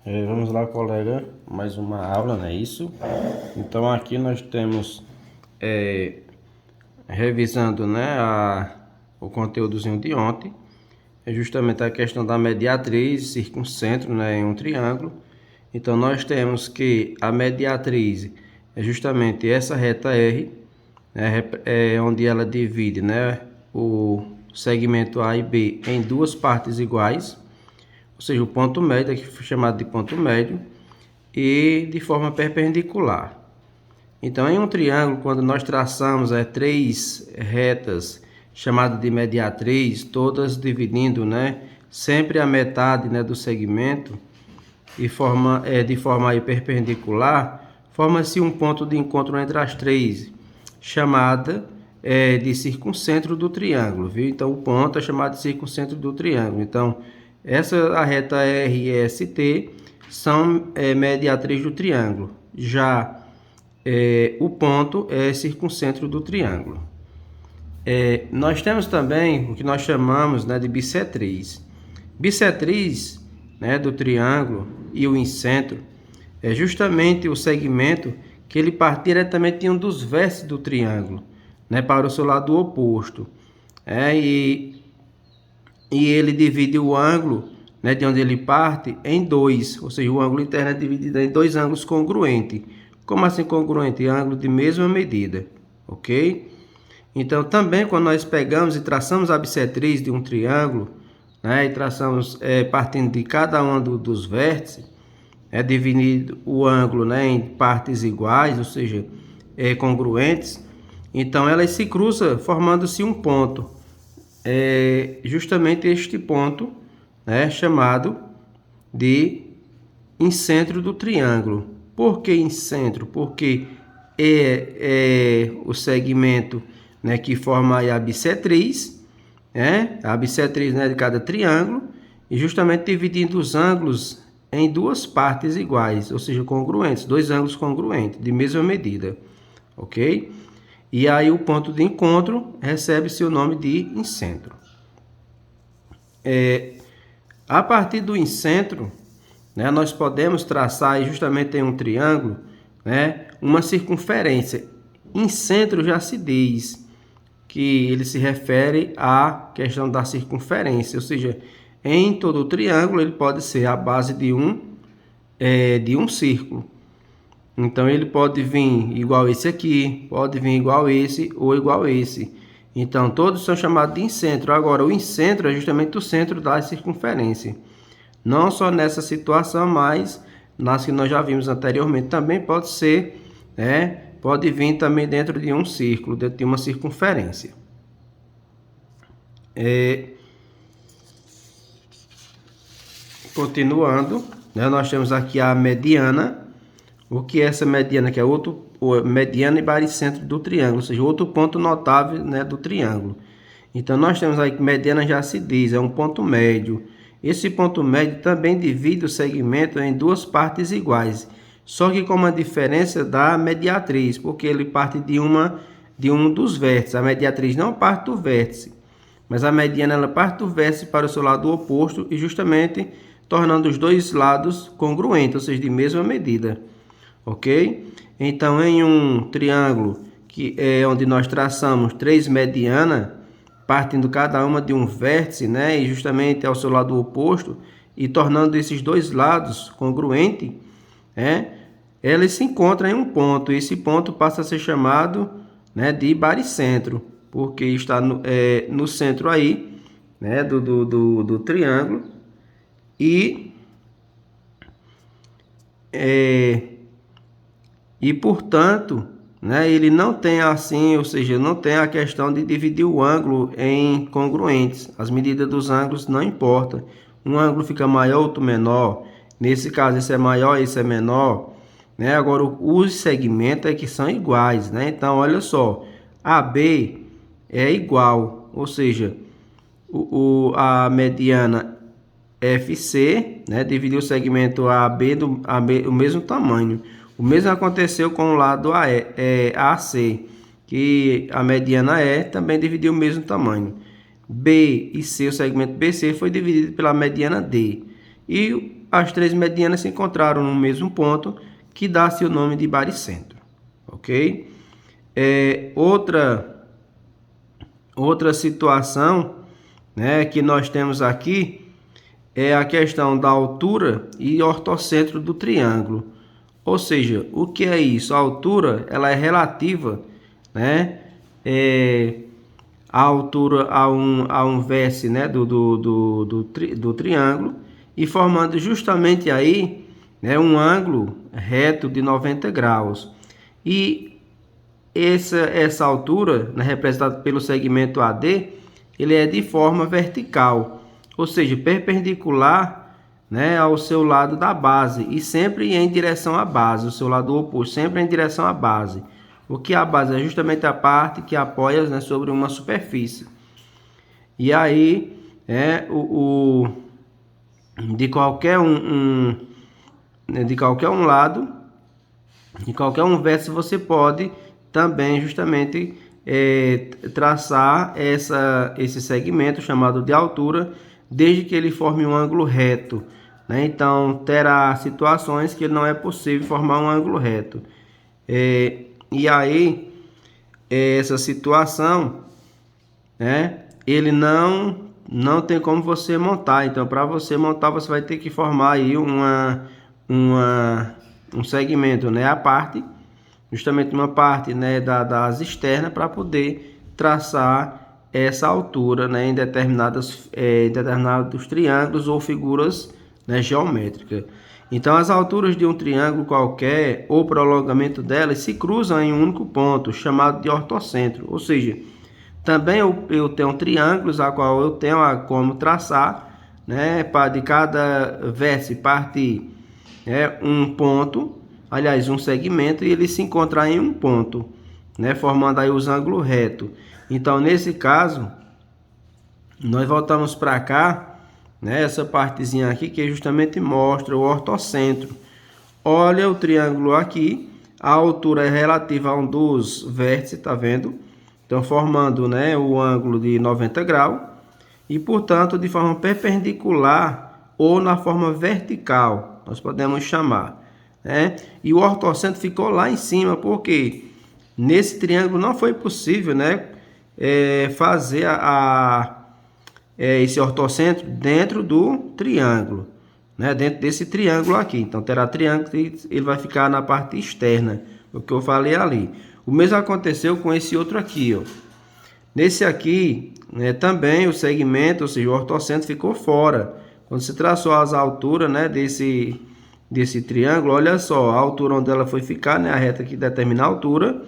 Vamos lá, colega, mais uma aula, não é isso? Então aqui nós temos revisando, né, o conteúdozinho de ontem, é justamente a questão da mediatriz, circuncentro, né, em um triângulo. Então nós temos que a mediatriz é justamente essa reta R, né, onde ela divide, né, o segmento A e B em duas partes iguais. Ou seja, o ponto médio, aqui foi chamado de ponto médio, e de forma perpendicular. Então, em um triângulo, quando nós traçamos três retas, chamadas de mediatriz, todas dividindo, né, sempre a metade, né, do segmento, e de forma aí perpendicular, forma-se um ponto de encontro entre as três, chamada de circuncentro do triângulo, viu? Então, o ponto é chamado de circuncentro do triângulo. Então, a reta R e ST são mediatriz do triângulo. Já o ponto é circuncentro do triângulo. Nós temos também o que nós chamamos, né, de bissetriz. Bissetriz, né, do triângulo e o incentro é justamente o segmento que ele parte diretamente de um dos vértices do triângulo, né, para o seu lado oposto. E ele divide o ângulo, né, de onde ele parte em dois, ou seja, o ângulo interno é dividido em dois ângulos congruentes. Como assim congruente? Ângulo de mesma medida, ok? Então, também quando nós pegamos e traçamos a bissetriz de um triângulo, né, e traçamos partindo de cada um dos vértices, dividindo o ângulo, né, em partes iguais, ou seja, congruentes, então elas se cruzam formando-se um ponto. Justamente este ponto, né, chamado de incentro do triângulo. Por que incentro? Porque é o segmento, né, que forma a bissetriz, a bissetriz, né, de cada triângulo, e justamente dividindo os ângulos em duas partes iguais, ou seja, congruentes, dois ângulos congruentes, de mesma medida, ok? E aí o ponto de encontro recebe seu nome de incentro. A partir do incentro, né, nós podemos traçar justamente em um triângulo, né, uma circunferência. Incentro já se diz que ele se refere à questão da circunferência, ou seja, em todo o triângulo ele pode ser a base de um círculo. Então ele pode vir igual esse aqui, pode vir igual esse ou igual esse. Então todos são chamados de incentro. Agora o incentro é justamente o centro da circunferência. Não só nessa situação, mas nas que nós já vimos anteriormente também pode ser, pode vir também dentro de um círculo, dentro de uma circunferência. Continuando, né, nós temos aqui a mediana. O que é essa mediana? Que é mediana e baricentro do triângulo, ou seja, outro ponto notável, né, do triângulo. Então, nós temos aí que mediana já se diz, é um ponto médio. Esse ponto médio também divide o segmento em duas partes iguais, só que com uma diferença da mediatriz, porque ele parte de um dos vértices. A mediatriz não parte do vértice, mas a mediana ela parte do vértice para o seu lado oposto e justamente tornando os dois lados congruentes, ou seja, de mesma medida. Ok? Então, em um triângulo que é onde nós traçamos três medianas, partindo cada uma de um vértice, né, e justamente ao seu lado oposto, e tornando esses dois lados congruentes, elas se encontram em um ponto. E esse ponto passa a ser chamado, né, de baricentro, porque está no centro aí, né, do triângulo. E portanto, né, ele não tem assim, ou seja, não tem a questão de dividir o ângulo em congruentes. As medidas dos ângulos não importam. Um ângulo fica maior, outro menor. Nesse caso, esse é maior, esse é menor. Né? Agora, os segmentos é que são iguais. Né? Então, olha só, AB é igual, ou seja, a mediana FC, né, dividiu o segmento AB o mesmo tamanho. O mesmo aconteceu com o lado AC, que a mediana E também dividiu o mesmo tamanho. B e C, o segmento BC, foi dividido pela mediana D. E as três medianas se encontraram no mesmo ponto, que dá-se o nome de baricentro, ok? Outra situação, né, que nós temos aqui é a questão da altura e ortocentro do triângulo. Ou seja, o que é isso? A altura, ela é relativa, né, a altura a um vértice, né, do triângulo, e formando justamente aí, né, um ângulo reto de 90 graus. E essa altura, né, representada pelo segmento AD, ele é de forma vertical, ou seja, perpendicular, né, ao seu lado da base e sempre em direção à base, o seu lado oposto, sempre em direção à base. O que a base é justamente a parte que apoia, né, sobre uma superfície. E aí, de qualquer lado, de qualquer um vértice, você pode também justamente traçar esse segmento chamado de altura, desde que ele forme um ângulo reto, né? Então, terá situações que não é possível formar um ângulo reto. E aí, essa situação, né, ele não tem como você montar. Então, para você montar, você vai ter que formar aí um segmento, né, a parte, justamente uma parte, né, das externas, para poder traçar essa altura, né, em determinados triângulos ou figuras, né, geométricas. Então, as alturas de um triângulo qualquer ou prolongamento delas se cruzam em um único ponto, chamado de ortocentro. Ou seja, também eu tenho triângulos a qual eu tenho como traçar, né, para de cada vértice partir um ponto, aliás, um segmento, e ele se encontrar em um ponto, né, formando aí os ângulos retos. Então, nesse caso, nós voltamos para cá, né, essa partezinha aqui que justamente mostra o ortocentro. Olha o triângulo aqui, a altura é relativa a um dos vértices, tá vendo? Então, formando, né, o ângulo de 90 graus e, portanto, de forma perpendicular ou na forma vertical, nós podemos chamar, né? E o ortocentro ficou lá em cima, porque nesse triângulo não foi possível, né, fazer esse ortocentro dentro do triângulo, né, dentro desse triângulo aqui. Então, terá triângulo e ele vai ficar na parte externa, o que eu falei ali. O mesmo aconteceu com esse outro aqui, ó. Nesse aqui, né, também o segmento, ou seja, o ortocentro ficou fora. Quando se traçou as alturas, né, desse triângulo, olha só, a altura onde ela foi ficar, né, a reta que determina a altura,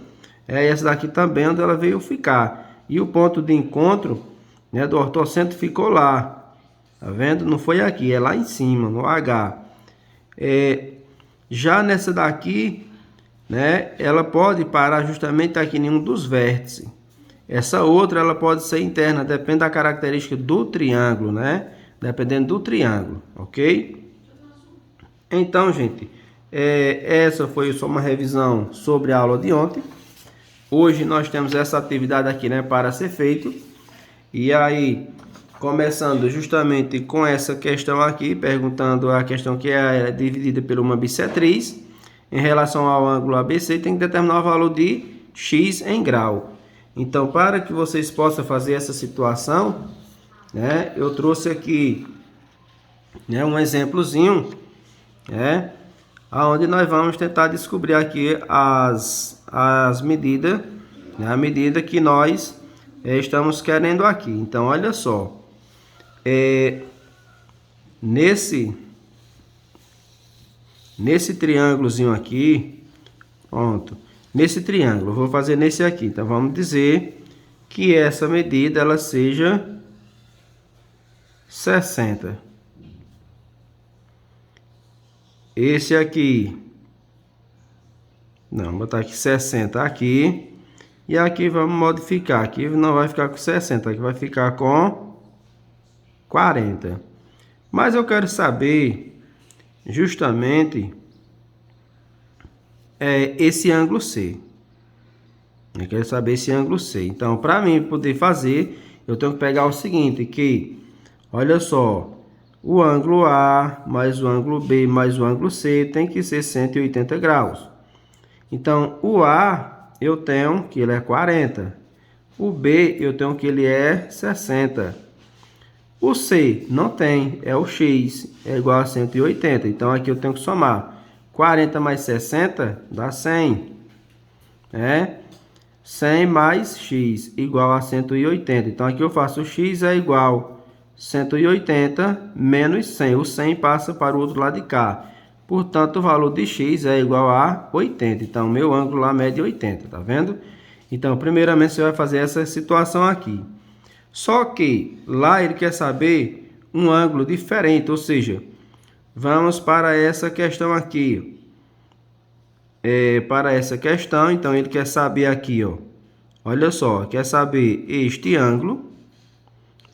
é essa daqui também onde ela veio ficar. E o ponto de encontro, né, do ortocentro ficou lá. Tá vendo? Não foi aqui, é lá em cima, no H. Já nessa daqui, né, ela pode parar justamente aqui em um dos vértices. Essa outra, ela pode ser interna, depende da característica do triângulo, né? Dependendo do triângulo, ok? Então, gente, essa foi só uma revisão sobre a aula de ontem. Hoje nós temos essa atividade aqui, né, para ser feito. E aí, começando justamente com essa questão aqui, perguntando a questão que é dividida por uma bissetriz. Em relação ao ângulo ABC, tem que determinar o valor de x em grau. Então, para que vocês possam fazer essa situação, né, eu trouxe aqui, né, um exemplozinho, né, onde nós vamos tentar descobrir aqui as medidas, né, a medida que nós estamos querendo aqui. Então, olha só, nesse triângulozinho aqui, pronto, nesse triângulo, eu vou fazer nesse aqui. Então, vamos dizer que essa medida, ela seja 60. Esse aqui, não, vou botar aqui 60 aqui. E aqui vamos modificar. Aqui não vai ficar com 60, aqui vai ficar com 40. Mas eu quero saber justamente esse ângulo C. Eu quero saber esse ângulo C. Então, para mim poder fazer, eu tenho que pegar o seguinte, que olha só, o ângulo A mais o ângulo B mais o ângulo C tem que ser 180 graus. Então, o A eu tenho que ele é 40. O B eu tenho que ele é 60. O C não tem, é o X, é igual a 180. Então, aqui eu tenho que somar. 40 mais 60 dá 100. 100 mais X igual a 180. Então, aqui eu faço o X é igual a 180 menos 100. O 100 passa para o outro lado de cá. Portanto, o valor de X é igual a 80. Então, meu ângulo lá mede 80, tá vendo? Então, primeiramente, você vai fazer essa situação aqui. Só que lá ele quer saber um ângulo diferente, ou seja, vamos para essa questão aqui. Para essa questão, então ele quer saber aqui, ó. Olha só, quer saber este ângulo,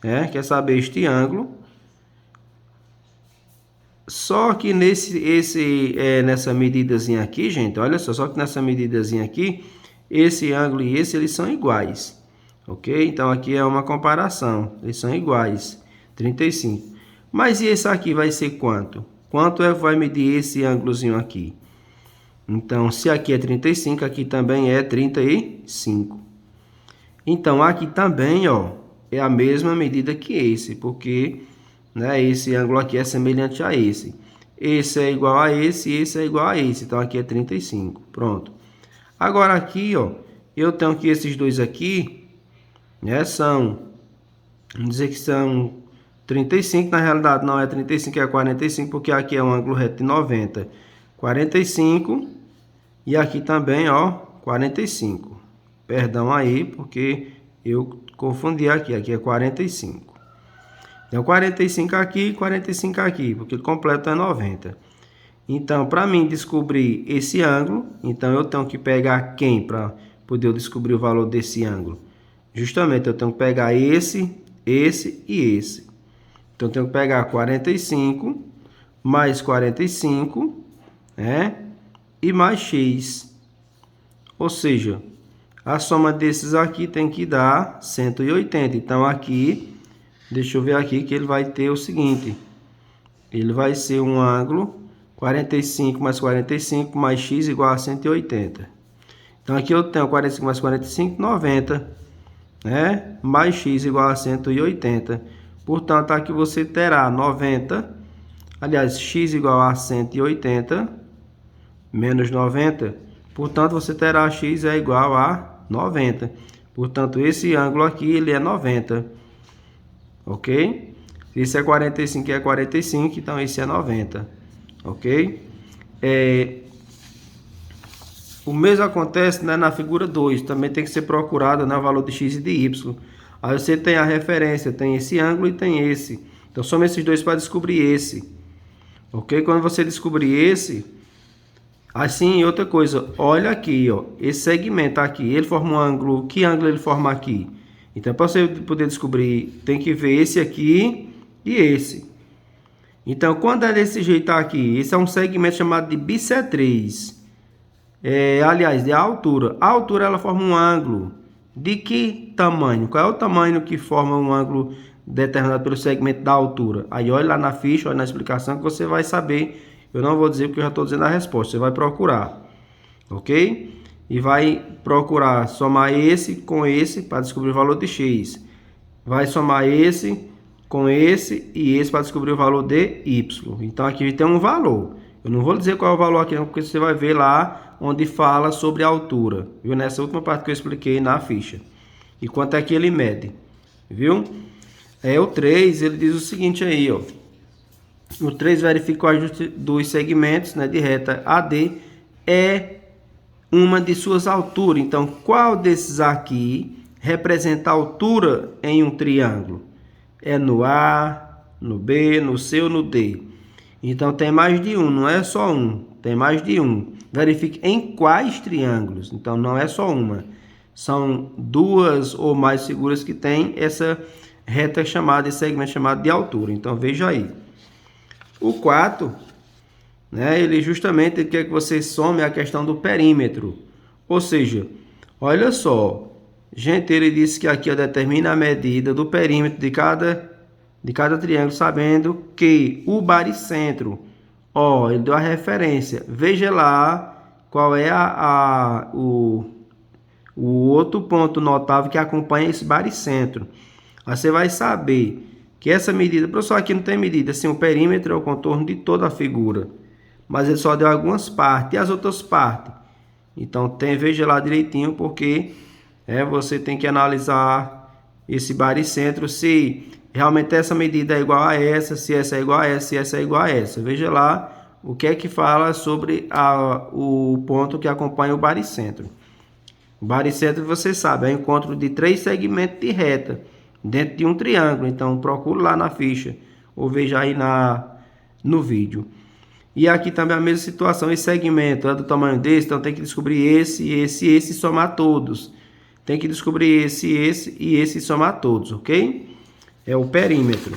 quer saber este ângulo. Só que nessa medidazinha aqui, gente, olha só que nessa medidazinha aqui, esse ângulo e esse, eles são iguais. Ok? Então, aqui é uma comparação. Eles são iguais. 35. Mas e esse aqui vai ser quanto? Quanto vai medir esse ângulozinho aqui? Então, se aqui é 35, aqui também é 35. Então, aqui também, ó, é a mesma medida que esse, porque, né, esse ângulo aqui é semelhante a esse. Esse é igual a esse e esse é igual a esse. Então, aqui é 35. Pronto. Agora, aqui, ó, eu tenho que esses dois aqui, vamos dizer que são 35, na realidade não é 35, é 45, porque aqui é um ângulo reto de 90. 45 e aqui também, ó, 45. Perdão aí, porque eu confundi aqui é 45. Então, 45 aqui e 45 aqui, porque o completo é 90. Então, para mim descobrir esse ângulo, então eu tenho que pegar quem para poder descobrir o valor desse ângulo? Justamente, eu tenho que pegar esse e esse. Então, eu tenho que pegar 45 mais 45, e mais X. Ou seja, a soma desses aqui tem que dar 180. Então, aqui, deixa eu ver aqui que ele vai ter o seguinte. Ele vai ser um ângulo 45 mais 45 mais X igual a 180. Então, aqui eu tenho 45 mais 45, 90. Mais X igual a 180. Portanto, aqui você terá 90. Aliás, X igual a 180 menos 90. Portanto, você terá X é igual a 90. Portanto, esse ângulo aqui, ele é 90. Ok? Esse é 45 e é 45, então esse é 90. Ok? O mesmo acontece, né, na figura 2. Também tem que ser procurado, né, o valor de X e de Y. Aí você tem a referência, tem esse ângulo e tem esse. Então, soma esses dois para descobrir esse. Ok? Quando você descobrir esse, assim, outra coisa, olha aqui, ó, esse segmento aqui, ele forma um ângulo, que ângulo ele forma aqui? Então, para você poder descobrir, tem que ver esse aqui e esse. Então, quando é desse jeito aqui, esse é um segmento chamado de bissetriz. Aliás, de altura. A altura, ela forma um ângulo. De que tamanho? Qual é o tamanho que forma um ângulo determinado pelo segmento da altura? Aí, olha lá na ficha, olha na explicação que você vai saber. Eu não vou dizer porque eu já estou dizendo a resposta. Você vai procurar. Ok? E vai procurar somar esse com esse para descobrir o valor de X. Vai somar esse com esse e esse para descobrir o valor de Y. Então, aqui tem um valor. Eu não vou dizer qual é o valor aqui, porque você vai ver lá onde fala sobre a altura. Viu? Nessa última parte que eu expliquei na ficha. E quanto é que ele mede. Viu? O 3, ele diz o seguinte aí, ó. O 3 verifica o ajuste dos segmentos, né, de reta AD é uma de suas alturas. Então, qual desses aqui representa a altura em um triângulo? É no A, no B, no C ou no D? Então, tem mais de um, não é só um. Tem mais de um. Verifique em quais triângulos. Então, não é só uma. São duas ou mais figuras que tem essa reta chamada, esse segmento chamado de altura. Então, veja aí. O 4, né, ele justamente quer que você some a questão do perímetro. Ou seja, olha só. Gente, ele disse que aqui determina a medida do perímetro de cada de cada triângulo, sabendo que o baricentro, ó, ele deu a referência. Veja lá qual é o outro ponto notável que acompanha esse baricentro. Aí você vai saber que essa medida, professor, aqui não tem medida, assim, o perímetro é o contorno de toda a figura, mas ele só deu algumas partes. E as outras partes? Então, veja lá direitinho, porque você tem que analisar esse baricentro, se realmente essa medida é igual a essa, se essa é igual a essa, se essa é igual a essa. Veja lá o que é que fala sobre o ponto que acompanha o baricentro. O baricentro, você sabe, é o encontro de 3 segmentos de reta dentro de um triângulo. Então, procure lá na ficha ou veja aí no vídeo. E aqui também a mesma situação, esse segmento é do tamanho desse, então tem que descobrir esse e somar todos. Tem que descobrir esse e esse e somar todos, ok? É o perímetro.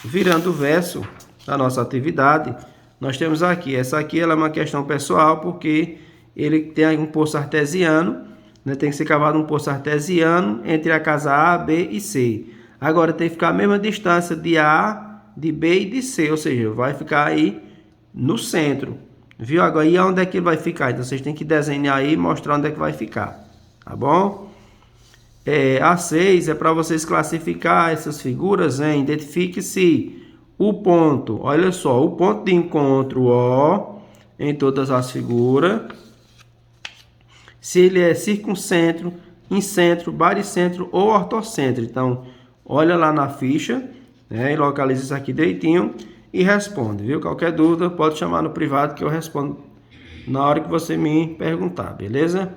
Virando o verso da nossa atividade, nós temos aqui, essa aqui ela é uma questão pessoal, porque ele tem um poço artesiano, né? Tem que ser cavado um poço artesiano entre a casa A, B e C. Agora tem que ficar a mesma distância de A, de B e de C, ou seja, vai ficar aí no centro, viu? Agora, e onde é que ele vai ficar? Então, vocês têm que desenhar aí e mostrar onde é que vai ficar, tá bom? A6 é para vocês classificar essas figuras, hein? Identifique-se o ponto, olha só, o ponto de encontro, ó, em todas as figuras, se ele é circuncentro, incentro, baricentro ou ortocentro. Então, olha lá na ficha, né, e localiza isso aqui direitinho e responde, viu? Qualquer dúvida pode chamar no privado que eu respondo na hora que você me perguntar, beleza?